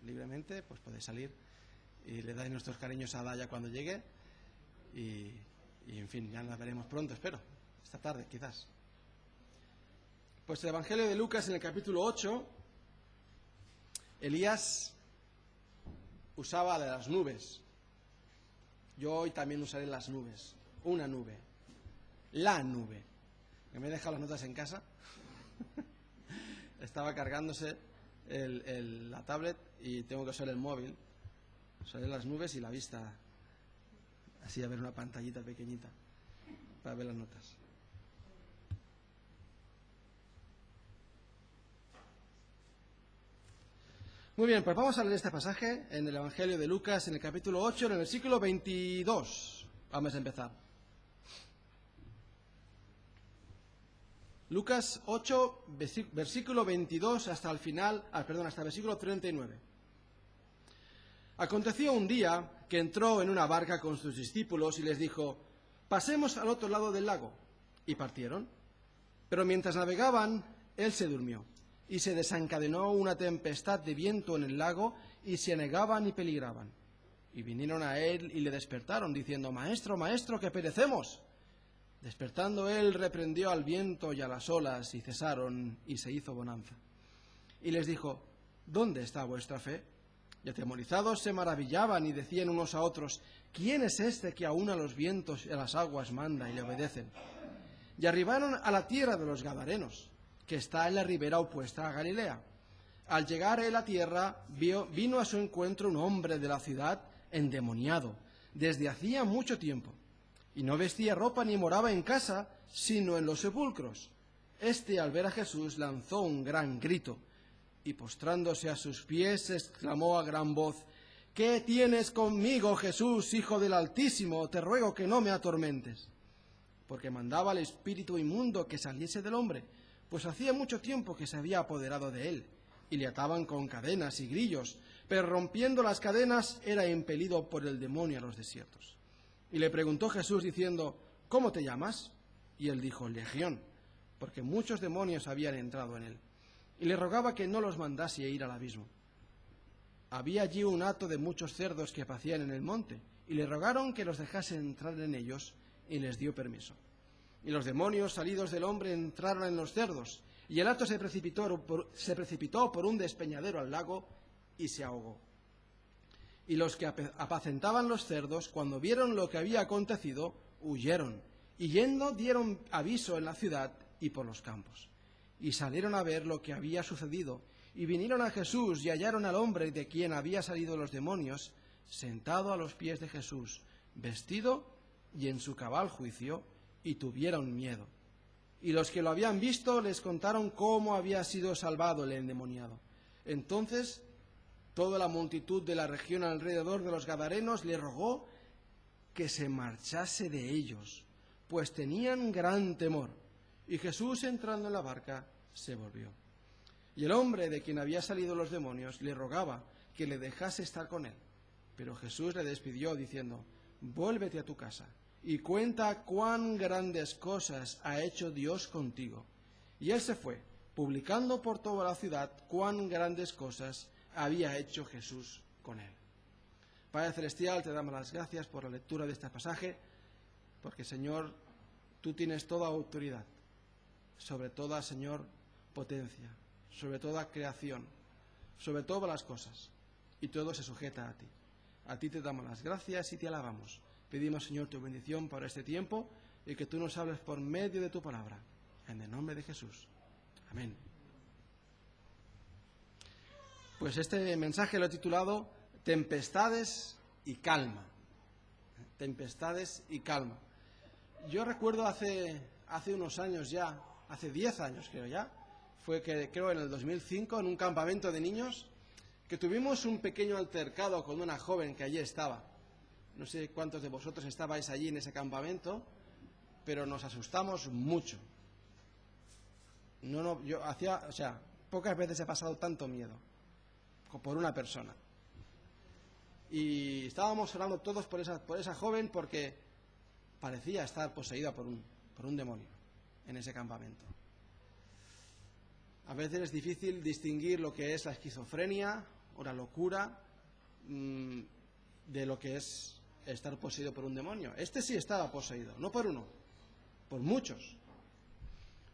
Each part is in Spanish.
libremente, pues podéis salir y le dais nuestros cariños a Daya cuando llegue y en fin, ya la veremos pronto, espero, esta tarde quizás. Pues el Evangelio de Lucas en el capítulo 8, Elías usaba de las nubes. Yo hoy también usaré las nubes, una nube, la nube. Que me he dejado las notas en casa. Estaba cargándose la tablet y tengo que usar el móvil. Usaré las nubes y la vista, así a ver una pantallita pequeñita para ver las notas. Muy bien, pues vamos a leer este pasaje en el Evangelio de Lucas, en el capítulo 8, en el versículo 22. Vamos a empezar. Lucas 8, versículo 22 hasta el final, hasta el versículo 39. Aconteció un día que entró en una barca con sus discípulos y les dijo: pasemos al otro lado del lago. Y partieron. Pero mientras navegaban, él se durmió. Y se desencadenó una tempestad de viento en el lago, y se anegaban y peligraban. Y vinieron a él y le despertaron, diciendo: Maestro, maestro, que perecemos. Despertando él, reprendió al viento y a las olas, y cesaron, y se hizo bonanza. Y les dijo: ¿Dónde está vuestra fe? Y atemorizados se maravillaban y decían unos a otros: ¿Quién es este que aún a los vientos y a las aguas manda y le obedecen? Y arribaron a la tierra de los Gadarenos, que está en la ribera opuesta a Galilea. Al llegar él a tierra, vino a su encuentro un hombre de la ciudad endemoniado, desde hacía mucho tiempo, y no vestía ropa ni moraba en casa, sino en los sepulcros. Este, al ver a Jesús, lanzó un gran grito, y postrándose a sus pies, exclamó a gran voz: ¿Qué tienes conmigo, Jesús, Hijo del Altísimo? Te ruego que no me atormentes. Porque mandaba al espíritu inmundo que saliese del hombre, pues hacía mucho tiempo que se había apoderado de él, y le ataban con cadenas y grillos, pero rompiendo las cadenas era impelido por el demonio a los desiertos. Y le preguntó Jesús diciendo: ¿Cómo te llamas? Y él dijo: Legión, porque muchos demonios habían entrado en él. Y le rogaba que no los mandase ir al abismo. Había allí un hato de muchos cerdos que pacían en el monte, y le rogaron que los dejase entrar en ellos, y les dio permiso. Y los demonios salidos del hombre entraron en los cerdos, y el hato se precipitó por un despeñadero al lago y se ahogó. Y los que apacentaban los cerdos, cuando vieron lo que había acontecido, huyeron, y yendo dieron aviso en la ciudad y por los campos. Y salieron a ver lo que había sucedido, y vinieron a Jesús y hallaron al hombre de quien había salido los demonios, sentado a los pies de Jesús, vestido y en su cabal juicio, y tuvieron miedo. Y los que lo habían visto les contaron cómo había sido salvado el endemoniado. Entonces toda la multitud de la región alrededor de los Gadarenos le rogó que se marchase de ellos, pues tenían gran temor. Y Jesús, entrando en la barca, se volvió. Y el hombre de quien había salido los demonios le rogaba que le dejase estar con él. Pero Jesús le despidió diciendo: vuélvete a tu casa y cuenta cuán grandes cosas ha hecho Dios contigo. Y él se fue, publicando por toda la ciudad cuán grandes cosas había hecho Jesús con él. Padre Celestial, te damos las gracias por la lectura de este pasaje, porque, Señor, tú tienes toda autoridad, sobre toda, Señor, potencia, sobre toda creación, sobre todas las cosas, y todo se sujeta a ti. A ti te damos las gracias y te alabamos. Pedimos, Señor, tu bendición para este tiempo y que tú nos hables por medio de tu palabra. En el nombre de Jesús. Amén. Pues este mensaje lo he titulado Tempestades y calma. Tempestades y calma. Yo recuerdo hace unos años ya, hace 10 años creo ya, fue que creo en el 2005, en un campamento de niños, que tuvimos un pequeño altercado con una joven que allí estaba. No sé cuántos de vosotros estabais allí en ese campamento, pero nos asustamos mucho. Pocas veces he pasado tanto miedo por una persona. Y estábamos orando todos por esa joven, porque parecía estar poseída por un demonio en ese campamento. A veces es difícil distinguir lo que es la esquizofrenia o la locura de lo que es estar poseído por un demonio. Este sí estaba poseído, no por uno, por muchos.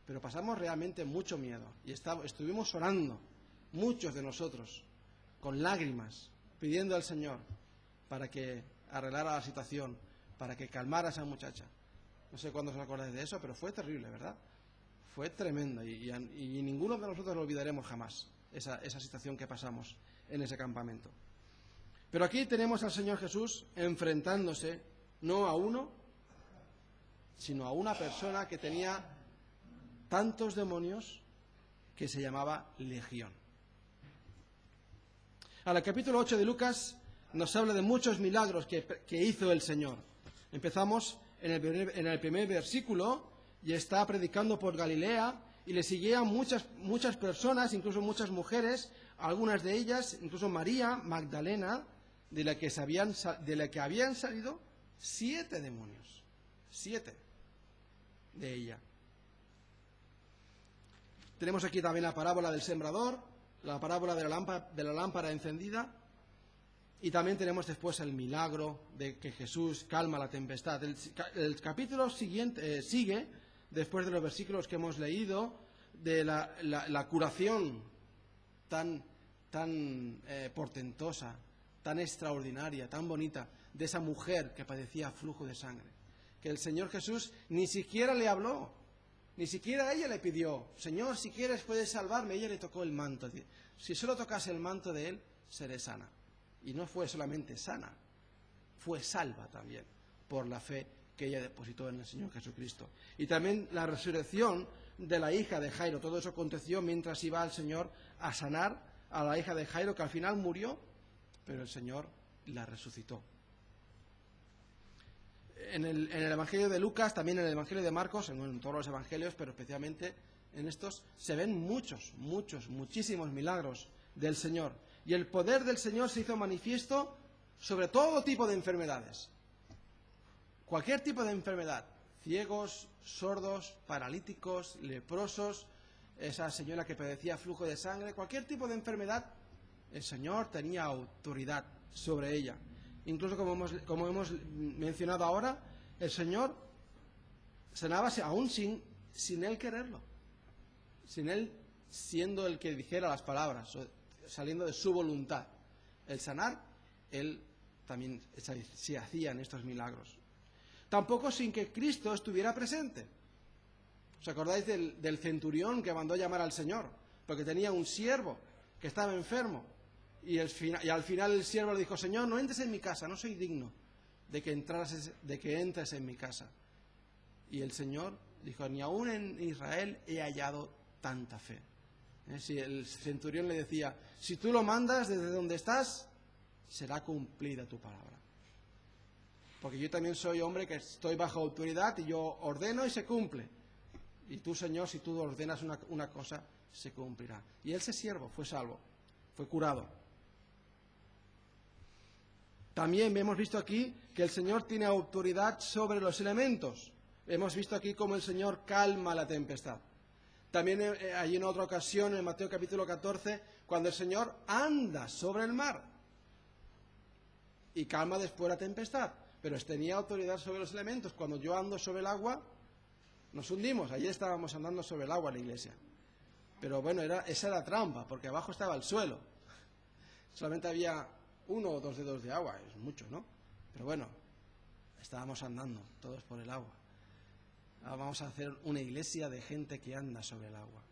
Pero pasamos realmente mucho miedo y estuvimos orando, muchos de nosotros, con lágrimas, pidiendo al Señor para que arreglara la situación, para que calmara a esa muchacha. No sé cuándo os acordáis de eso, pero fue terrible, ¿verdad? Fue tremenda y ninguno de nosotros lo olvidaremos jamás, esa situación que pasamos en ese campamento. Pero aquí tenemos al Señor Jesús enfrentándose no a uno, sino a una persona que tenía tantos demonios que se llamaba Legión. Al capítulo 8 de Lucas nos habla de muchos milagros que hizo el Señor. Empezamos en el primer versículo y está predicando por Galilea y le seguían muchas personas, incluso muchas mujeres, algunas de ellas, incluso María Magdalena, de la que habían salido 7 demonios. 7 de ella. Tenemos aquí también la parábola del sembrador, la parábola de la lámpara encendida, y también tenemos después el milagro de que Jesús calma la tempestad. El capítulo siguiente sigue, después de los versículos que hemos leído, de la curación tan portentosa, tan extraordinaria, tan bonita, de esa mujer que padecía flujo de sangre. Que el Señor Jesús ni siquiera le habló, ni siquiera ella le pidió, Señor, si quieres puedes salvarme. Ella le tocó el manto. Si solo tocase el manto de él, seré sana. Y no fue solamente sana, fue salva también, por la fe que ella depositó en el Señor Jesucristo. Y también la resurrección de la hija de Jairo. Todo eso aconteció mientras iba el Señor a sanar a la hija de Jairo, que al final murió, pero el Señor la resucitó. En el Evangelio de Lucas, también en el Evangelio de Marcos, en todos los Evangelios, pero especialmente en estos, se ven muchísimos milagros del Señor. Y el poder del Señor se hizo manifiesto sobre todo tipo de enfermedades. Cualquier tipo de enfermedad. Ciegos, sordos, paralíticos, leprosos, esa señora que padecía flujo de sangre, cualquier tipo de enfermedad, el Señor tenía autoridad sobre ella. Incluso como hemos mencionado ahora, el Señor sanaba aún sin Él quererlo, sin Él siendo el que dijera las palabras, saliendo de su voluntad. El sanar, Él también se hacían estos milagros. Tampoco sin que Cristo estuviera presente. ¿Os acordáis del centurión que mandó llamar al Señor? Porque tenía un siervo que estaba enfermo. Y al final el siervo le dijo, Señor, no entres en mi casa, no soy digno de que entres en mi casa. Y el Señor dijo, ni aún en Israel he hallado tanta fe. Si el centurión le decía, si tú lo mandas desde donde estás, será cumplida tu palabra. Porque yo también soy hombre que estoy bajo autoridad y yo ordeno y se cumple. Y tú, Señor, si tú ordenas una cosa, se cumplirá. Y ese siervo fue salvo, fue curado. También hemos visto aquí que el Señor tiene autoridad sobre los elementos. Hemos visto aquí cómo el Señor calma la tempestad. También hay en otra ocasión, en Mateo capítulo 14, cuando el Señor anda sobre el mar y calma después la tempestad. Pero tenía autoridad sobre los elementos. Cuando yo ando sobre el agua, nos hundimos. Ayer estábamos andando sobre el agua en la iglesia. Pero bueno, esa era trampa, porque abajo estaba el suelo. Solamente había 1 o 2 dedos de agua, es mucho, ¿no? Pero bueno, estábamos andando todos por el agua. Ahora vamos a hacer una iglesia de gente que anda sobre el agua.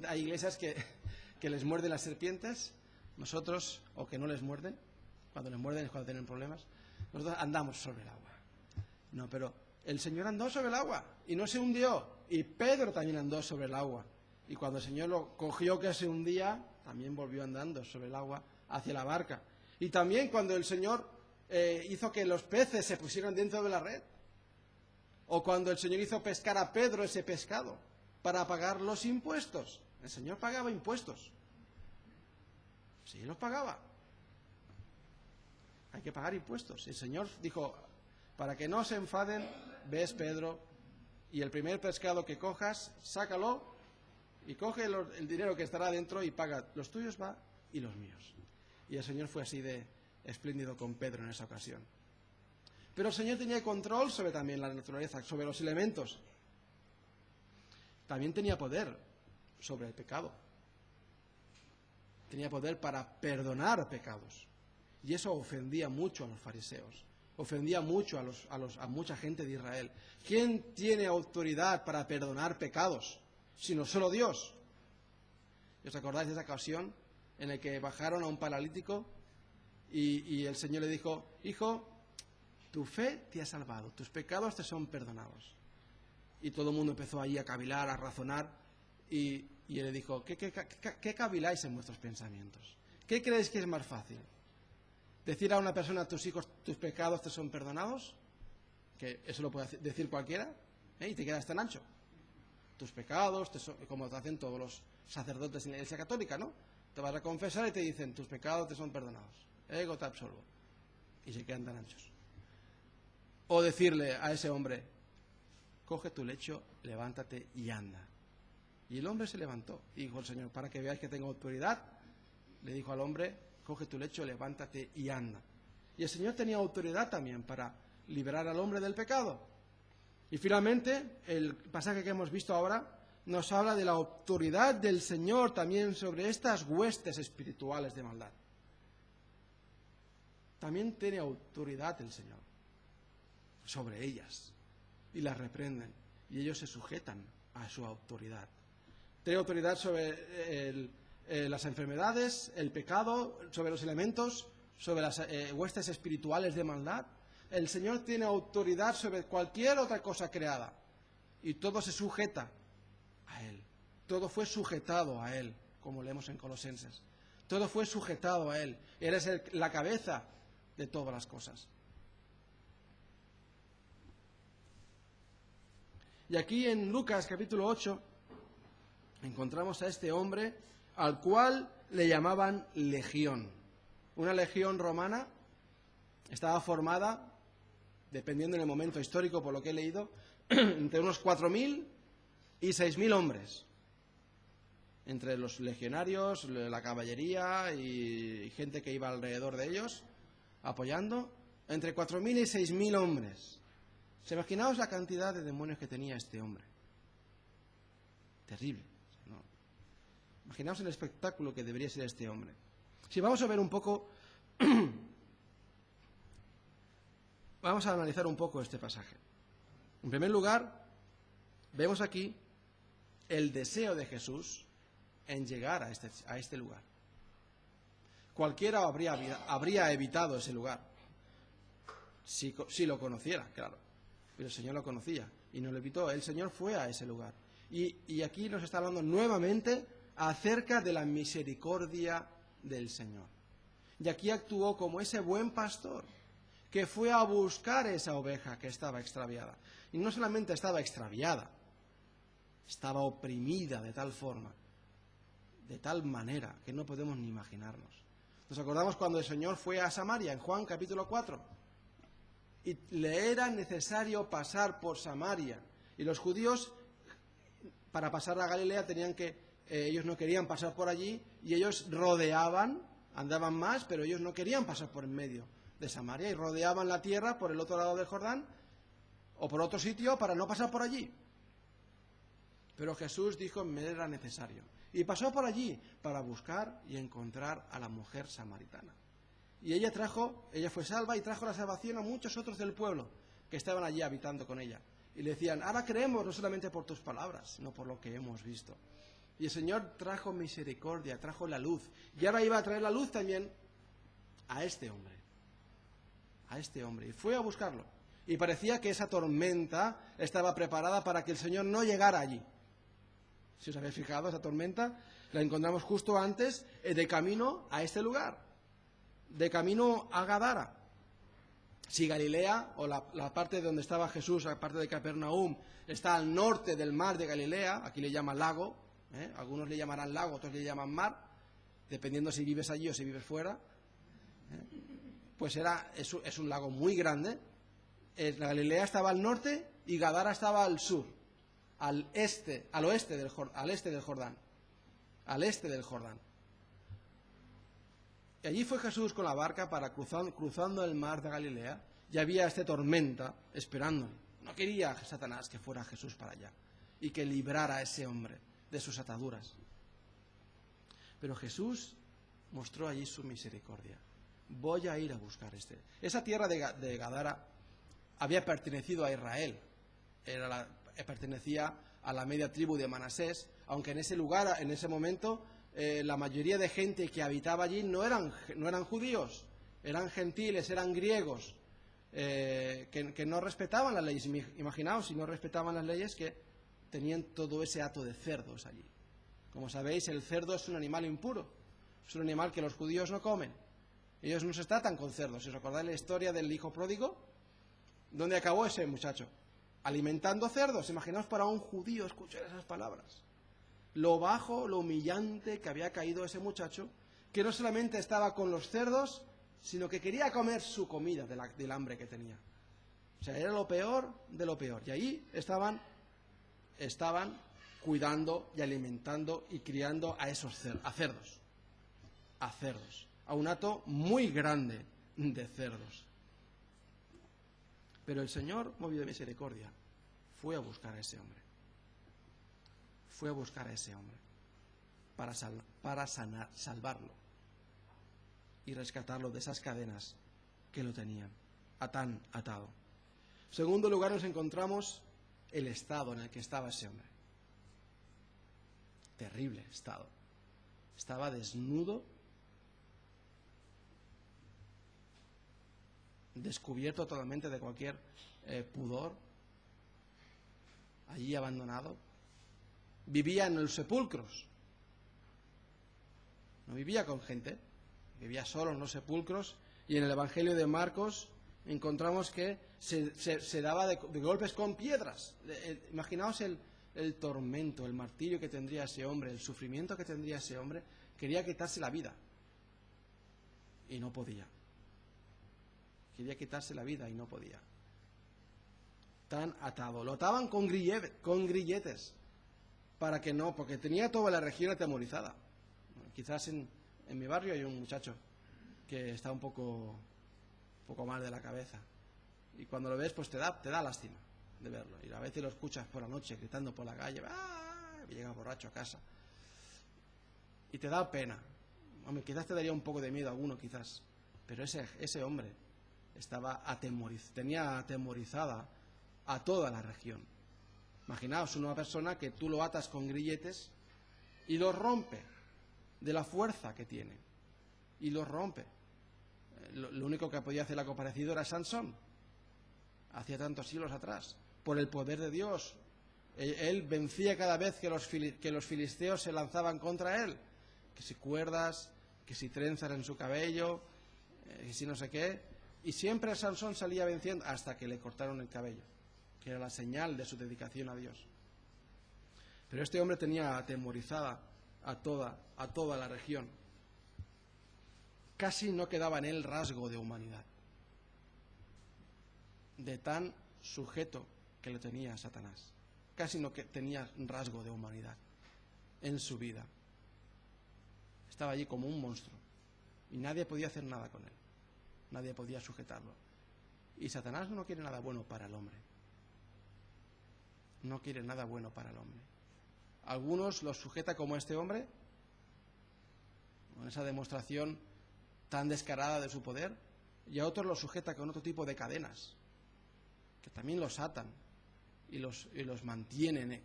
Hay iglesias que les muerden las serpientes, nosotros, o que no les muerden. Cuando les muerden es cuando tienen problemas. Nosotros andamos sobre el agua. No, pero el Señor andó sobre el agua y no se hundió. Y Pedro también andó sobre el agua. Y cuando el Señor lo cogió que se hundía, también volvió andando sobre el agua hacia la barca. Y también cuando el Señor hizo que los peces se pusieran dentro de la red. O cuando el Señor hizo pescar a Pedro ese pescado para pagar los impuestos. El Señor pagaba impuestos. Sí, los pagaba. Hay que pagar impuestos. El Señor dijo, para que no se enfaden, ves, Pedro, y el primer pescado que cojas, sácalo y coge el dinero que estará dentro y paga. Los tuyos va y los míos. Y el Señor fue así de espléndido con Pedro en esa ocasión. Pero el Señor tenía control sobre también la naturaleza, sobre los elementos. También tenía poder sobre el pecado. Tenía poder para perdonar pecados. Y eso ofendía mucho a los fariseos. Ofendía mucho a mucha gente de Israel. ¿Quién tiene autoridad para perdonar pecados? Sino solo Dios. ¿Os acordáis de esa ocasión en la que bajaron a un paralítico y el Señor le dijo: hijo, tu fe te ha salvado, tus pecados te son perdonados? Y todo el mundo empezó ahí a cavilar, a razonar, y él le dijo: ¿Qué caviláis en vuestros pensamientos? ¿Qué creéis que es más fácil? ¿Decir a una persona: tus hijos, tus pecados te son perdonados? Que eso lo puede decir cualquiera, y te quedas tan ancho. Tus pecados, como te hacen todos los sacerdotes en la Iglesia Católica, ¿no? Te vas a confesar y te dicen: tus pecados te son perdonados, ego te absolvo. Y se quedan tan anchos. O decirle a ese hombre: coge tu lecho, levántate y anda. Y el hombre se levantó. Y dijo el Señor: para que veáis que tengo autoridad, le dijo al hombre: coge tu lecho, levántate y anda. Y el Señor tenía autoridad también para liberar al hombre del pecado. Y finalmente, el pasaje que hemos visto ahora nos habla de la autoridad del Señor también sobre estas huestes espirituales de maldad. También tiene autoridad el Señor sobre ellas. Y las reprenden. Y ellos se sujetan a su autoridad. Tiene autoridad sobre las enfermedades, el pecado, sobre los elementos, sobre las huestes espirituales de maldad. El Señor tiene autoridad sobre cualquier otra cosa creada. Y todo se sujeta a Él. Todo fue sujetado a Él, como leemos en Colosenses. Todo fue sujetado a Él. Él es la cabeza de todas las cosas. Y aquí en Lucas capítulo 8 encontramos a este hombre al cual le llamaban Legión. Una legión romana estaba formada, dependiendo en el momento histórico por lo que he leído, entre unos 4.000 y 6.000 hombres. Entre los legionarios, la caballería y gente que iba alrededor de ellos, apoyando, entre 4.000 y 6.000 hombres. ¿Se imaginaos la cantidad de demonios que tenía este hombre? Terrible, ¿no? Imaginaos el espectáculo que debería ser este hombre. Si vamos a ver un poco, vamos a analizar un poco este pasaje. En primer lugar, vemos aquí el deseo de Jesús en llegar a este lugar. Cualquiera habría evitado ese lugar, si lo conociera, claro. Pero el Señor lo conocía y no lo evitó. El Señor fue a ese lugar. Y aquí nos está hablando nuevamente acerca de la misericordia del Señor. Y aquí actuó como ese buen pastor que fue a buscar esa oveja que estaba extraviada. Y no solamente estaba extraviada, estaba oprimida de tal forma, de tal manera, que no podemos ni imaginarnos. Nos acordamos cuando el Señor fue a Samaria, en Juan capítulo 4. Y le era necesario pasar por Samaria. Y los judíos, para pasar a Galilea, ellos no querían pasar por allí, y ellos rodeaban, andaban más, pero ellos no querían pasar por en medio de Samaria, y rodeaban la tierra por el otro lado del Jordán, o por otro sitio, para no pasar por allí. Pero Jesús dijo: me era necesario. Y pasó por allí para buscar y encontrar a la mujer samaritana. Y ella fue salva y trajo la salvación a muchos otros del pueblo que estaban allí habitando con ella. Y le decían: ahora creemos no solamente por tus palabras, sino por lo que hemos visto. Y el Señor trajo misericordia, trajo la luz. Y ahora iba a traer la luz también a este hombre. A este hombre. Y fue a buscarlo. Y parecía que esa tormenta estaba preparada para que el Señor no llegara allí. Si os habéis fijado, esa tormenta la encontramos justo antes, de camino a este lugar. De camino a Gadara. Si Galilea, o la parte donde estaba Jesús, la parte de Capernaum, está al norte del mar de Galilea, aquí le llaman lago, algunos le llamarán lago, otros le llaman mar, dependiendo si vives allí o si vives fuera, pues es un lago muy grande. La Galilea estaba al norte y Gadara estaba al sur, al este del Jordán. Y allí fue Jesús con la barca para cruzando el mar de Galilea, y había tormenta esperándole. No quería Satanás que fuera Jesús para allá y que librara a ese hombre de sus ataduras. Pero Jesús mostró allí su misericordia. Voy a ir a buscar Esa tierra de Gadara había pertenecido a Israel. Pertenecía a la media tribu de Manasés, aunque en ese lugar, en ese momento, la mayoría de gente que habitaba allí no eran judíos, eran gentiles, eran griegos, que no respetaban las leyes. Imaginaos si no respetaban las leyes, que tenían todo ese hato de cerdos allí. Como sabéis, el cerdo es un animal impuro, es un animal que los judíos no comen. Ellos no se tratan con cerdos. Si os acordáis la historia del hijo pródigo, ¿dónde acabó ese muchacho? Alimentando cerdos. Imaginaos para un judío escuchar esas palabras. Lo bajo, lo humillante que había caído ese muchacho, que no solamente estaba con los cerdos, sino que quería comer su comida del hambre que tenía. O sea, era lo peor de lo peor. Y ahí estaban cuidando y alimentando y criando a esos cerdos. A un hato muy grande de cerdos. Pero el Señor, movido de misericordia, fue a buscar a ese hombre. Fue a buscar a ese hombre para salvarlo y rescatarlo de esas cadenas que lo tenían tan atado. En segundo lugar, nos encontramos el estado en el que estaba ese hombre. Terrible estado. Estaba desnudo, descubierto totalmente de cualquier pudor, allí abandonado. Vivía en los sepulcros, no vivía con gente, vivía solo en los sepulcros. Y en el Evangelio de Marcos encontramos que se daba de golpes con piedras. Imaginaos el tormento, el martirio que tendría ese hombre, el sufrimiento que tendría ese hombre. Quería quitarse la vida y no podía. Quería quitarse la vida y no podía. Tan atado. Lo ataban con grilletes para que no, porque tenía toda la región atemorizada. Quizás en mi barrio hay un muchacho que está un poco mal de la cabeza. Y cuando lo ves, pues te da lástima de verlo. Y a veces lo escuchas por la noche gritando por la calle, ¡ah! Y llega borracho a casa. Y te da pena. Hombre, quizás te daría un poco de miedo a alguno, quizás. Pero ese hombre tenía atemorizada a toda la región. Imaginaos una persona que tú lo atas con grilletes y lo rompe de la fuerza que tiene. Y lo rompe. Lo único que podía hacer la comparecido era Sansón. Hacía tantos siglos atrás. Por el poder de Dios. Él vencía cada vez que los filisteos se lanzaban contra él. Que si cuerdas, que si trenzas en su cabello, que si no sé qué. Y siempre Sansón salía venciendo hasta que le cortaron el cabello, que era la señal de su dedicación a Dios. Pero este hombre tenía atemorizada a toda la región. Casi no quedaba en él rasgo de humanidad, de tan sujeto que lo tenía Satanás. Casi no tenía rasgo de humanidad en su vida. Estaba allí como un monstruo y nadie podía hacer nada con él. Nadie podía sujetarlo. Y Satanás no quiere nada bueno para el hombre. No quiere nada bueno para el hombre. Algunos los sujeta como este hombre, con esa demostración tan descarada de su poder, y a otros los sujeta con otro tipo de cadenas, que también los atan y los mantienen,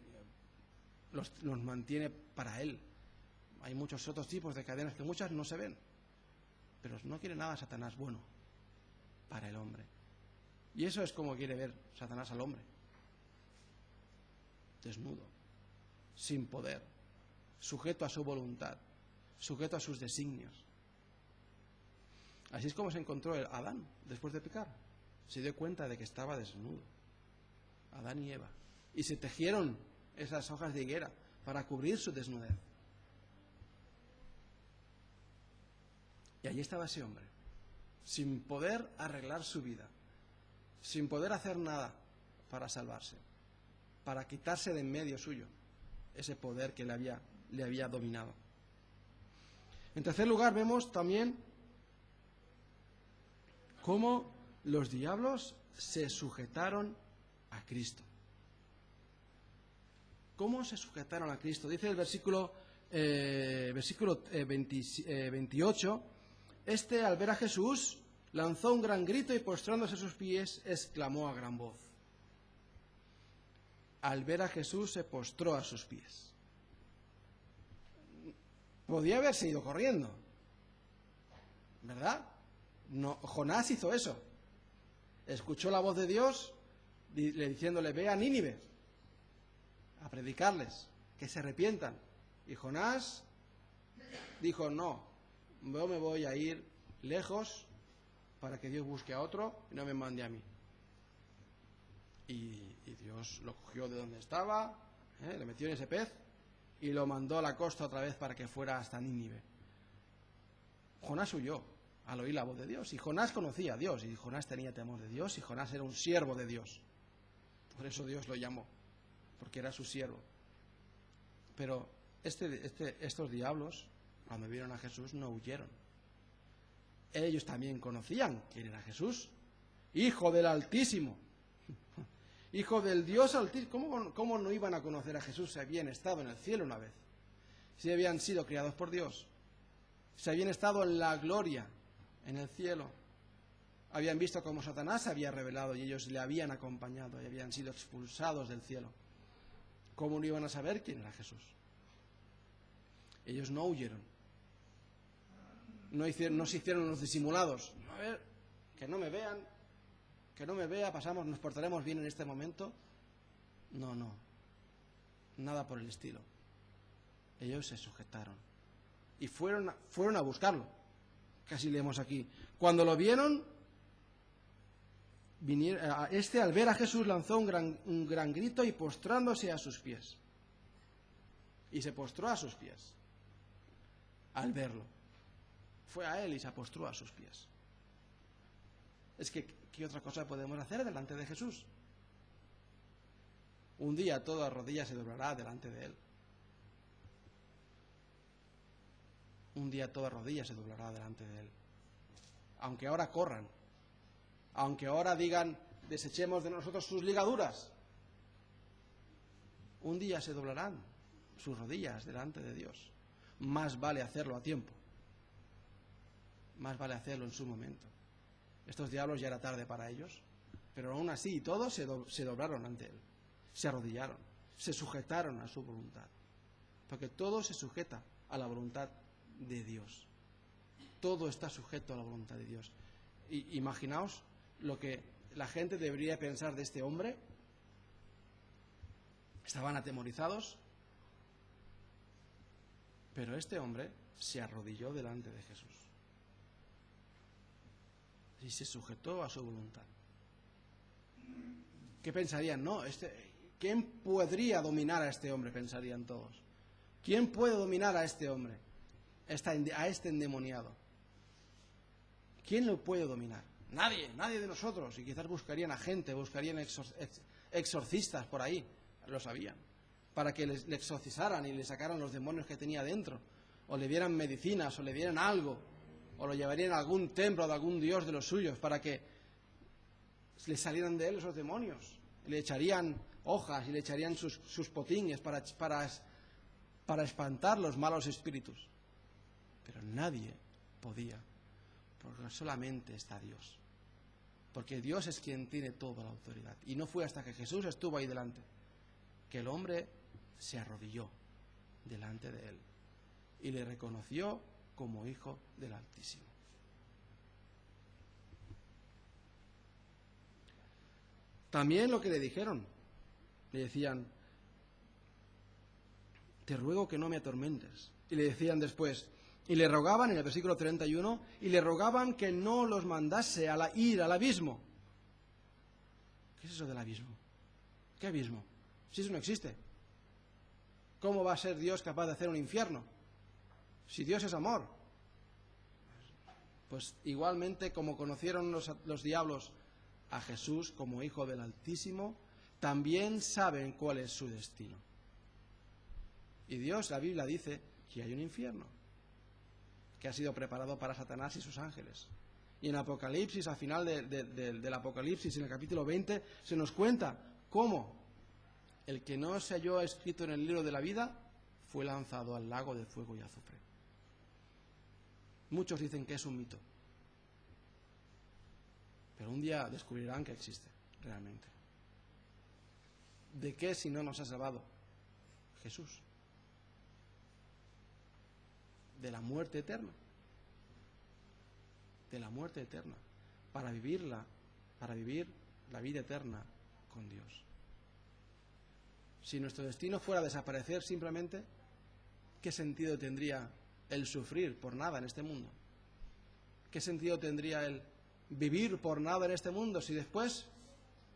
los mantiene para él. Hay muchos otros tipos de cadenas que muchas no se ven, pero no quiere nada Satanás bueno para el hombre. Y eso es como quiere ver Satanás al hombre: desnudo, sin poder, sujeto a su voluntad, sujeto a sus designios. Así es como se encontró Adán después de pecar. Se dio cuenta de que estaba desnudo, Adán y Eva, y se tejieron esas hojas de higuera para cubrir su desnudez. Y allí estaba ese hombre, sin poder arreglar su vida, sin poder hacer nada para salvarse, para quitarse de en medio suyo ese poder que le había dominado. En tercer lugar, vemos también cómo los diablos se sujetaron a Cristo. ¿Cómo se sujetaron a Cristo? Dice el versículo 28, al ver a Jesús, lanzó un gran grito y postrándose a sus pies, exclamó a gran voz. Al ver a Jesús se postró a sus pies. Podía haberse ido corriendo, ¿verdad? No, Jonás hizo eso. Escuchó la voz de Dios diciéndole, ve a Nínive a predicarles, que se arrepientan. Y Jonás dijo, no, yo me voy a ir lejos para que Dios busque a otro y no me mande a mí. Y Dios lo cogió de donde estaba, le metió en ese pez y lo mandó a la costa otra vez para que fuera hasta Nínive. Jonás huyó al oír la voz de Dios, y Jonás conocía a Dios, y Jonás tenía temor de Dios, y Jonás era un siervo de Dios. Por eso Dios lo llamó, porque era su siervo. Pero estos diablos, cuando vieron a Jesús, no huyeron. Ellos también conocían quién era Jesús, Hijo del Altísimo, Hijo del Dios Altísimo. ¿Cómo no iban a conocer a Jesús si habían estado en el cielo una vez? Si habían sido criados por Dios, si habían estado en la gloria, en el cielo. Habían visto cómo Satanás se había revelado y ellos le habían acompañado y habían sido expulsados del cielo. ¿Cómo no iban a saber quién era Jesús? Ellos no huyeron. No se hicieron los disimulados. A ver, que no me vean, nos portaremos bien en este momento. No, nada por el estilo. Ellos se sujetaron y fueron a buscarlo. Casi leemos aquí. Cuando lo vieron, al ver a Jesús lanzó un gran grito y postrándose a sus pies. Y se postró a sus pies al verlo. Fue a él y se postró a sus pies. Es que, ¿qué otra cosa podemos hacer delante de Jesús? Un día toda rodilla se doblará delante de él. Un día toda rodilla se doblará delante de él. Aunque ahora corran, aunque ahora digan, desechemos de nosotros sus ligaduras, un día se doblarán sus rodillas delante de Dios. Más vale hacerlo a tiempo. Más vale hacerlo en su momento. Estos diablos ya era tarde para ellos, pero aún así todos se doblaron ante él, se arrodillaron, se sujetaron a su voluntad, porque todo se sujeta a la voluntad de Dios. Todo está sujeto a la voluntad de Dios. Imaginaos lo que la gente debería pensar de este hombre. Estaban atemorizados, pero este hombre se arrodilló delante de Jesús y se sujetó a su voluntad. ¿Qué pensarían? No, ¿quién podría dominar a este hombre? Pensarían todos. ¿Quién puede dominar a este hombre? A este endemoniado. ¿Quién lo puede dominar? Nadie de nosotros. Y quizás buscarían a gente, buscarían exorcistas por ahí, lo sabían, para que le exorcizaran y le sacaran los demonios que tenía dentro, o le dieran medicinas, o le dieran algo, o lo llevarían a algún templo de algún dios de los suyos, para que le salieran de él esos demonios. Le echarían hojas y le echarían sus potines para espantar los malos espíritus. Pero nadie podía, porque solamente está Dios. Porque Dios es quien tiene toda la autoridad. Y no fue hasta que Jesús estuvo ahí delante que el hombre se arrodilló delante de él y le reconoció como Hijo del Altísimo. También lo que le dijeron, le decían, te ruego que no me atormentes. Y le decían después, y le rogaban, en el versículo 31, y le rogaban que no los mandase a ir al abismo. ¿Qué es eso del abismo? ¿Qué abismo? Si eso no existe. ¿Cómo va a ser Dios capaz de hacer un infierno? Si Dios es amor. Pues igualmente como conocieron los diablos a Jesús como Hijo del Altísimo, también saben cuál es su destino. Y Dios, la Biblia dice que hay un infierno que ha sido preparado para Satanás y sus ángeles. Y en Apocalipsis, al final del Apocalipsis, en el capítulo 20, se nos cuenta cómo el que no se halló escrito en el libro de la vida fue lanzado al lago de fuego y azufre. Muchos dicen que es un mito, pero un día descubrirán que existe realmente. ¿De qué si no nos ha salvado Jesús? De la muerte eterna. De la muerte eterna. Para vivir la vida eterna con Dios. Si nuestro destino fuera desaparecer simplemente, ¿qué sentido tendría el sufrir por nada en este mundo? ¿Qué sentido tendría el vivir por nada en este mundo si después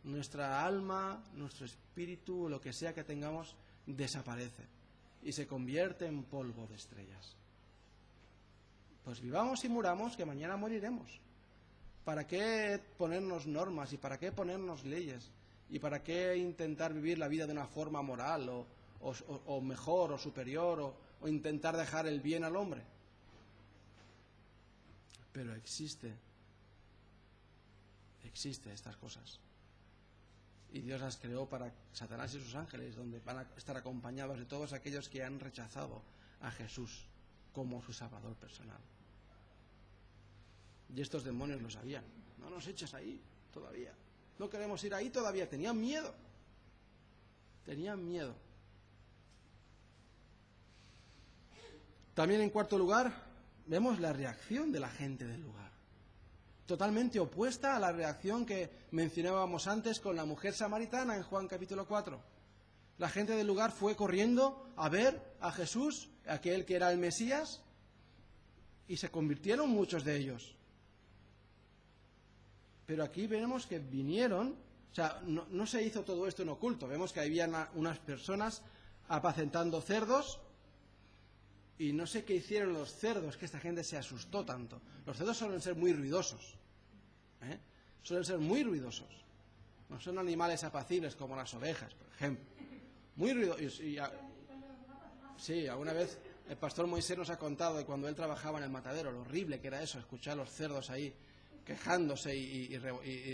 nuestra alma, nuestro espíritu, lo que sea que tengamos, desaparece y se convierte en polvo de estrellas? Pues vivamos y muramos, que mañana moriremos. ¿Para qué ponernos normas y para qué ponernos leyes? ¿Y para qué intentar vivir la vida de una forma moral o mejor o superior o intentar dejar el bien al hombre? Pero existe estas cosas. Y Dios las creó para Satanás y sus ángeles, donde van a estar acompañados de todos aquellos que han rechazado a Jesús como su Salvador personal. Y estos demonios lo sabían. No nos eches ahí todavía. No queremos ir ahí todavía. Tenían miedo. También, en cuarto lugar, vemos la reacción de la gente del lugar. Totalmente opuesta a la reacción que mencionábamos antes con la mujer samaritana en Juan capítulo 4. La gente del lugar fue corriendo a ver a Jesús, aquel que era el Mesías, y se convirtieron muchos de ellos. Pero aquí vemos que vinieron, o sea, no se hizo todo esto en oculto. Vemos que había unas personas apacentando cerdos, y no sé qué hicieron los cerdos, que esta gente se asustó tanto. Los cerdos suelen ser muy ruidosos, suelen ser muy ruidosos. No son animales apacibles como las ovejas, por ejemplo. Muy ruidosos. Sí, alguna vez el pastor Moisés nos ha contado de cuando él trabajaba en el matadero, lo horrible que era eso, escuchar a los cerdos ahí quejándose y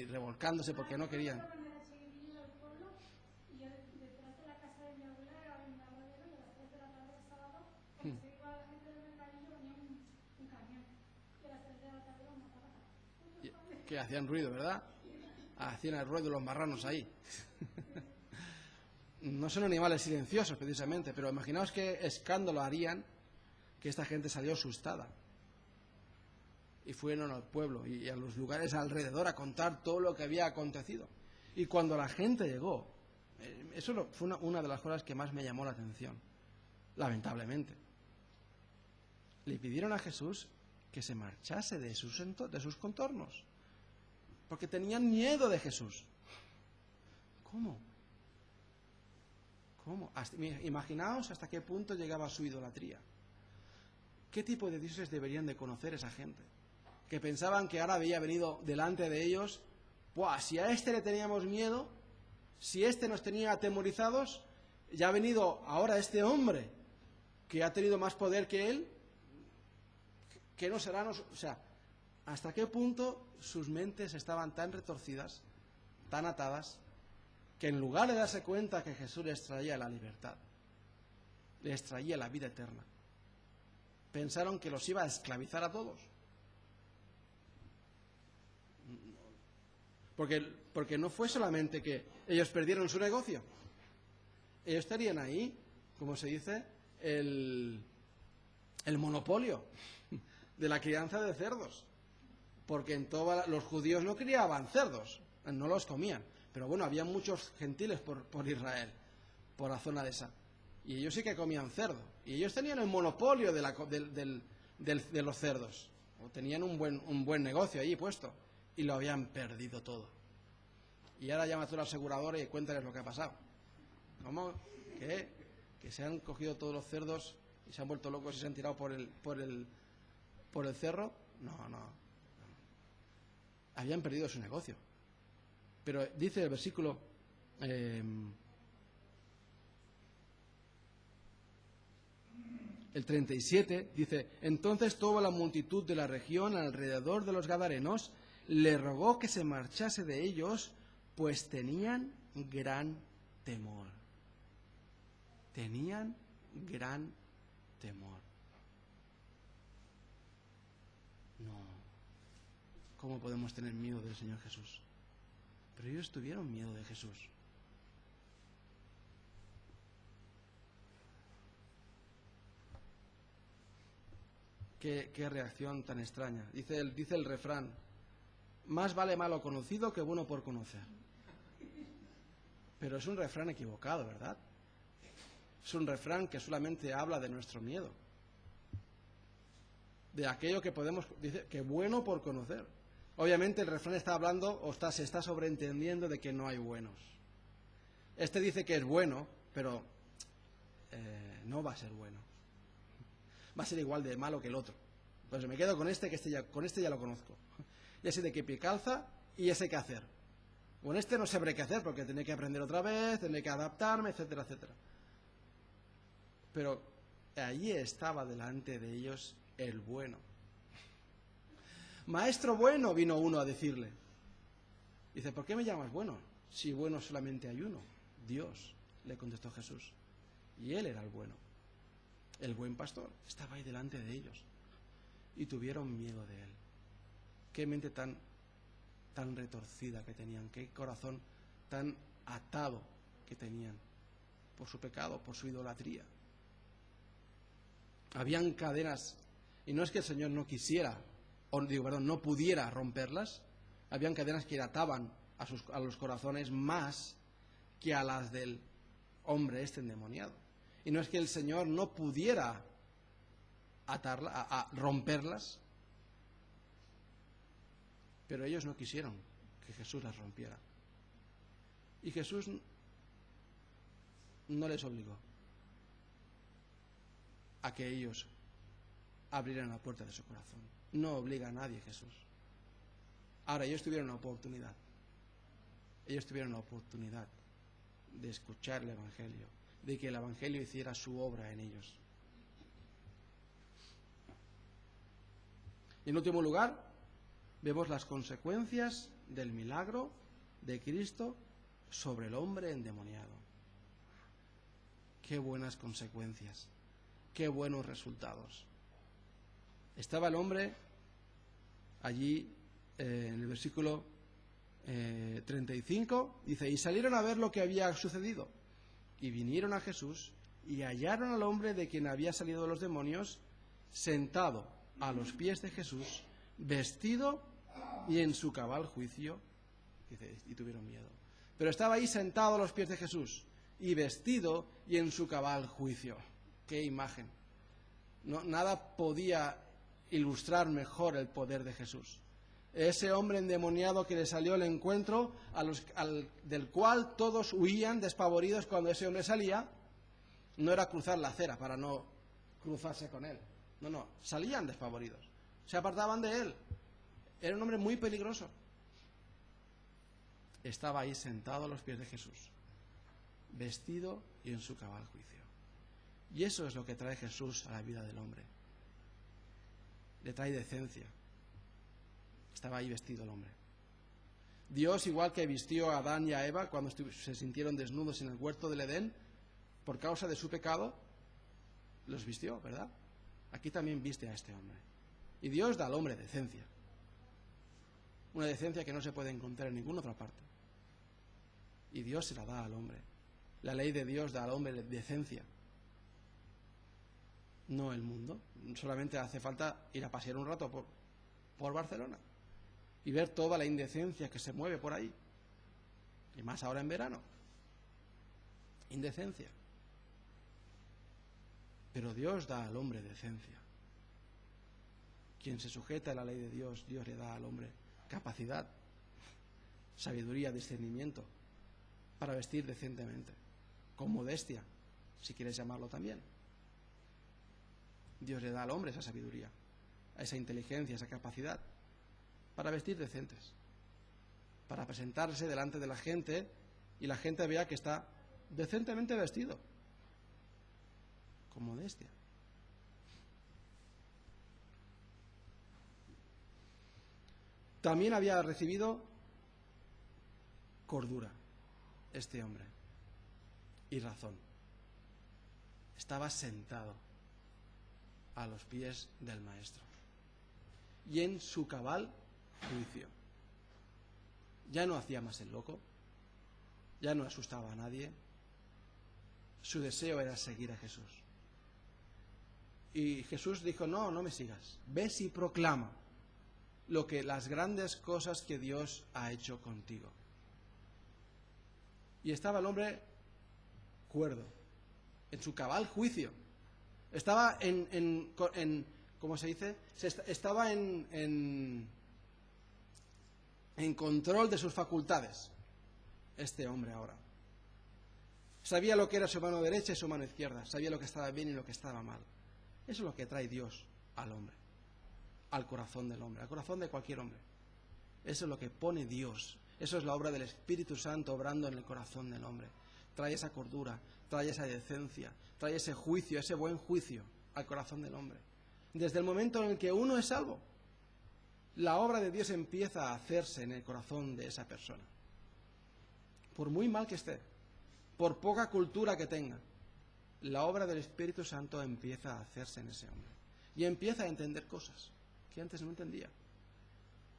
revolcándose porque no querían. Que hacían ruido, ¿verdad? Hacían el ruido de los marranos ahí. No son animales silenciosos precisamente, pero imaginaos qué escándalo harían que esta gente salió asustada. Y fueron al pueblo y a los lugares alrededor a contar todo lo que había acontecido. Y cuando la gente llegó, eso fue una de las cosas que más me llamó la atención, lamentablemente. Le pidieron a Jesús que se marchase de sus contornos, porque tenían miedo de Jesús. ¿Cómo? Imaginaos hasta qué punto llegaba su idolatría. ¿Qué tipo de dioses deberían de conocer esa gente? Que pensaban que ahora había venido delante de ellos, si a este le teníamos miedo, si este nos tenía atemorizados, ya ha venido ahora este hombre que ha tenido más poder que él, que no será, o sea, hasta qué punto sus mentes estaban tan retorcidas, tan atadas, que en lugar de darse cuenta que Jesús les traía la libertad, les traía la vida eterna, pensaron que los iba a esclavizar a todos. Porque no fue solamente que ellos perdieron su negocio. Ellos tenían ahí, como se dice, el monopolio de la crianza de cerdos. Porque los judíos no criaban cerdos, no los comían. Pero bueno, había muchos gentiles por Israel, por la zona de esa. Y ellos sí que comían cerdo. Y ellos tenían el monopolio de los cerdos. O tenían un buen negocio allí puesto. Y lo habían perdido todo. Y ahora llama a la aseguradora y cuéntales lo que ha pasado. ¿Cómo? ¿Qué? ¿Que se han cogido todos los cerdos y se han vuelto locos y se han tirado por el cerro? No. Habían perdido su negocio. Pero dice el versículo El 37 dice: entonces toda la multitud de la región alrededor de los Gadarenos le rogó que se marchase de ellos, pues tenían gran temor. Tenían gran temor. No. ¿Cómo podemos tener miedo del Señor Jesús? Pero ellos tuvieron miedo de Jesús. Qué reacción tan extraña. Dice el refrán: más vale malo conocido que bueno por conocer. Pero es un refrán equivocado, ¿verdad? Es un refrán que solamente habla de nuestro miedo. De aquello que podemos, dice, que bueno por conocer. Obviamente el refrán está hablando, se está sobreentendiendo de que no hay buenos. Este dice que es bueno, pero no va a ser bueno. Va a ser igual de malo que el otro. Entonces me quedo con este, que con este ya lo conozco. Ya sé de qué pie calza y ya sé qué hacer. Con este no sabré qué hacer porque tendré que aprender otra vez, tendré que adaptarme, etcétera, etcétera. Pero allí estaba delante de ellos el bueno. Maestro bueno, vino uno a decirle. Dice: ¿por qué me llamas bueno? Si bueno solamente hay uno, Dios, le contestó Jesús. Y él era el bueno. El buen pastor estaba ahí delante de ellos. Y tuvieron miedo de él. Qué mente tan retorcida que tenían, qué corazón tan atado que tenían por su pecado, por su idolatría. Habían cadenas, y no es que el Señor no quisiera, no pudiera romperlas. Habían cadenas que ataban a los corazones más que a las del hombre endemoniado. Y no es que el Señor no pudiera romperlas, pero ellos no quisieron que Jesús las rompiera. Y Jesús no les obligó a que ellos abrieran la puerta de su corazón. No obliga a nadie Jesús. Ahora, ellos tuvieron una oportunidad. Ellos tuvieron la oportunidad de escuchar el Evangelio, de que el Evangelio hiciera su obra en ellos. Y en último lugar, vemos las consecuencias del milagro de Cristo sobre el hombre endemoniado. Qué buenas consecuencias, qué buenos resultados. Estaba el hombre allí en el versículo 35, dice: y salieron a ver lo que había sucedido, y vinieron a Jesús, y hallaron al hombre de quien había salido los demonios, sentado a los pies de Jesús, vestido y en su cabal juicio. Dice, y tuvieron miedo. Pero estaba ahí sentado a los pies de Jesús, y vestido y en su cabal juicio. ¡Qué imagen! Nada podía ilustrar mejor el poder de Jesús. Ese hombre endemoniado que le salió al encuentro, del cual todos huían despavoridos cuando ese hombre salía, no era cruzar la acera para no cruzarse con él. No, salían despavoridos. Se apartaban de él. Era un hombre muy peligroso. Estaba ahí sentado a los pies de Jesús, vestido y en su cabal juicio. Y eso es lo que trae Jesús a la vida del hombre. Le trae decencia. Estaba ahí vestido el hombre. Dios, igual que vistió a Adán y a Eva cuando se sintieron desnudos en el huerto del Edén, por causa de su pecado, los vistió, ¿verdad? Aquí también viste a este hombre. Y Dios da al hombre decencia. Una decencia que no se puede encontrar en ninguna otra parte. Y Dios se la da al hombre. La ley de Dios da al hombre decencia. No el mundo. Solamente hace falta ir a pasear un rato por Barcelona y ver toda la indecencia que se mueve por ahí. Y más ahora en verano. Indecencia. Pero Dios da al hombre decencia. Quien se sujeta a la ley de Dios, Dios le da al hombre capacidad, sabiduría, discernimiento para vestir decentemente, con modestia, si quieres llamarlo también. Dios le da al hombre esa sabiduría, esa inteligencia, esa capacidad para vestir decentes, para presentarse delante de la gente y la gente vea que está decentemente vestido, con modestia. también había recibido cordura este hombre y razón. Estaba sentado a los pies del Maestro y en su cabal juicio. Ya no hacía más el loco, ya no asustaba a nadie. Su deseo era seguir a Jesús. Y Jesús dijo: no me sigas, ves y proclama las grandes cosas que Dios ha hecho contigo. Y estaba el hombre cuerdo, en su cabal juicio. Estaba ¿cómo se dice? Estaba en control de sus facultades, este hombre ahora. Sabía lo que era su mano derecha y su mano izquierda, sabía lo que estaba bien y lo que estaba mal. Eso es lo que trae Dios al hombre, al corazón del hombre, al corazón de cualquier hombre. Eso es lo que pone Dios. Eso es la obra del Espíritu Santo obrando en el corazón del hombre. Trae esa cordura, trae esa decencia, trae ese juicio, ese buen juicio al corazón del hombre. Desde el momento en el que uno es salvo, la obra de Dios empieza a hacerse en el corazón de esa persona. Por muy mal que esté, por poca cultura que tenga, la obra del Espíritu Santo empieza a hacerse en ese hombre. Y empieza a entender cosas que antes no entendía.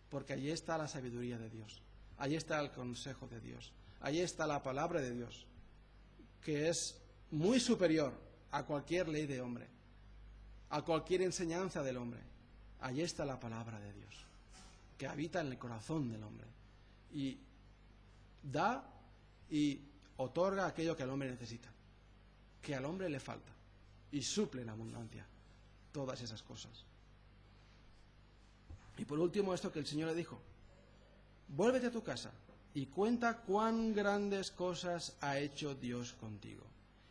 Porque allí está la sabiduría de Dios. Allí está el consejo de Dios. Allí está la palabra de Dios, que es muy superior a cualquier ley de hombre, a cualquier enseñanza del hombre. Allí está la palabra de Dios, que habita en el corazón del hombre. Y da y otorga aquello que el hombre necesita, que al hombre le falta, y suple en abundancia todas esas cosas. Y por último, esto que el Señor le dijo: vuélvete a tu casa y cuenta cuán grandes cosas ha hecho Dios contigo.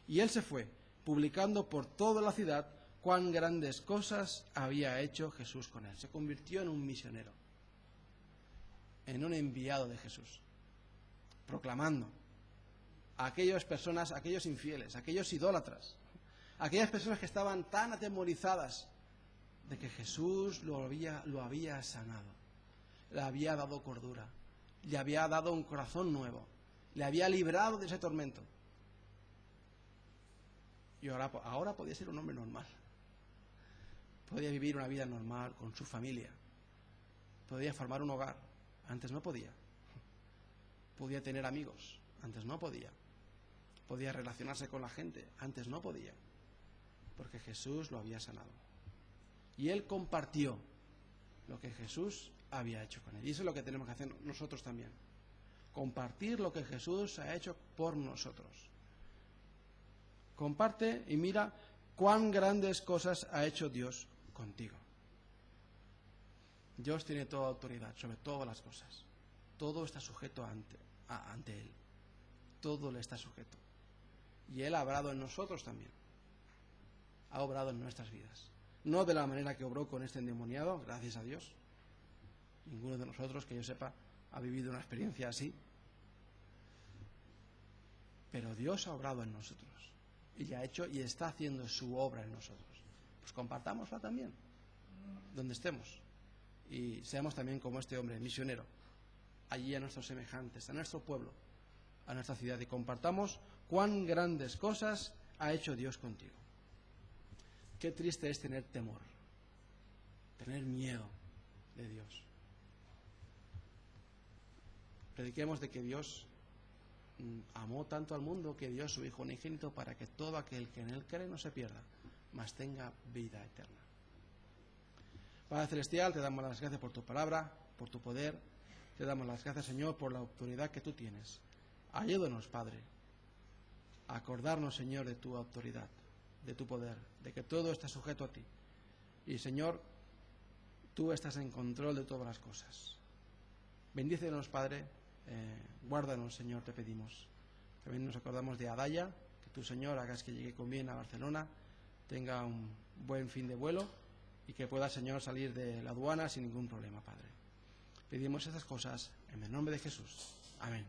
Y él se fue, publicando por toda la ciudad cuán grandes cosas había hecho Jesús con él. Se convirtió en un misionero, en un enviado de Jesús, proclamando a aquellas personas, a aquellos infieles, a aquellos idólatras, a aquellas personas que estaban tan atemorizadas de que Jesús lo había sanado, le había dado cordura, le había dado un corazón nuevo, le había librado de ese tormento. Y ahora podía ser un hombre normal, podía vivir una vida normal con su familia, podía formar un hogar, antes no podía. Podía tener amigos, antes no podía. Podía relacionarse con la gente, antes no podía, porque Jesús lo había sanado. Y él compartió lo que Jesús había hecho con él. Y eso es lo que tenemos que hacer nosotros también. Compartir lo que Jesús ha hecho por nosotros. Comparte y mira cuán grandes cosas ha hecho Dios contigo. Dios tiene toda autoridad sobre todas las cosas. Todo está sujeto ante Él. Todo le está sujeto. Y Él ha obrado en nosotros también. Ha obrado en nuestras vidas. No de la manera que obró con este endemoniado, gracias a Dios. Ninguno de nosotros, que yo sepa, ha vivido una experiencia así. Pero Dios ha obrado en nosotros. Y ha hecho y está haciendo su obra en nosotros. Pues compartámosla también, donde estemos. Y seamos también como este hombre, misionero, allí a nuestros semejantes, a nuestro pueblo, a nuestra ciudad, y compartamos cuán grandes cosas ha hecho Dios contigo. Qué triste es tener temor, tener miedo de Dios. Prediquemos de que Dios amó tanto al mundo que dio a su Hijo unigénito para que todo aquel que en Él cree no se pierda, mas tenga vida eterna. Padre Celestial, te damos las gracias por tu palabra, por tu poder. Te damos las gracias, Señor, por la autoridad que tú tienes. Ayúdanos, Padre, a acordarnos, Señor, de tu autoridad, de tu poder, de que todo está sujeto a ti. Y, Señor, tú estás en control de todas las cosas. Bendícenos, Padre, guárdanos, Señor, te pedimos. También nos acordamos de Adaya, que tú, Señor, hagas que llegue con bien a Barcelona, tenga un buen fin de vuelo y que pueda, Señor, salir de la aduana sin ningún problema, Padre. Pedimos estas cosas en el nombre de Jesús. Amén.